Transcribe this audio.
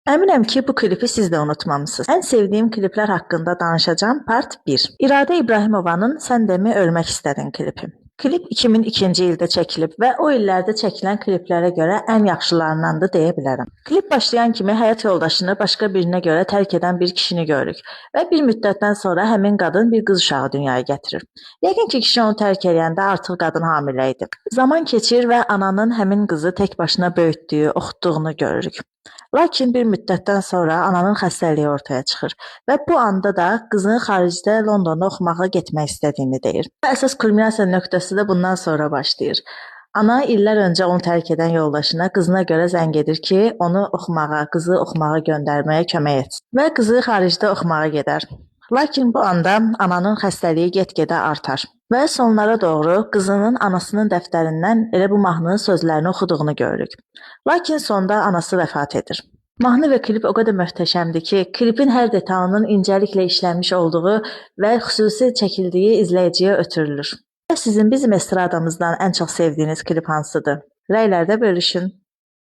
Əminəm ki, bu klipi siz də unutmamısınız. Ən sevdiyim kliplər haqqında danışacağım part 1. İradə İbrahimovanın Sən demə ölmək istədin klipi. Klip 2002-ci ildə çəkilib və o illərdə çəkilən kliplərə görə ən yaxşılarındandır deyə bilərəm. Klip başlayan kimi həyat yoldaşını başqa birinə görə tərk edən bir kişini görürük və bir müddətdən sonra həmin qadın bir qız uşağı dünyaya gətirir. Yəqin ki, kişi onu tərk edəndə artıq qadın hamilə idi. Zaman keçir və ananın həmin qızı tək başına böyütdüyü, oxutduğunu görürük. Lakin bir müddətdən sonra ananın xəstəliyi ortaya çıxır və bu anda da qızın xaricdə Londonda oxumağa getmək istədiyini deyir. Əsas kulminasiya nöqtəsi də bundan sonra başlayır. Ana illər öncə onu tərk edən yoldaşına qızına görə zəng edir ki, onu oxumağa, qızı oxumağa göndərməyə kömək etsin və qızı xaricdə oxumağa gedər. Lakin bu anda ananın xəstəliyi get-gedə artar və sonlara doğru qızının anasının dəftərindən elə bu mahnının sözlərini oxuduğunu görürük. Lakin sonda anası vəfat edir. Mahnı və klip o qədər möhtəşəmdir ki, klipin hər detalının incəliklə işlənmiş olduğu və xüsusi çəkildiyi izləyiciyə ötürülür. Sizin bizim estradamızdan ən çox sevdiyiniz klip hansıdır? Rəylərdə bölüşün.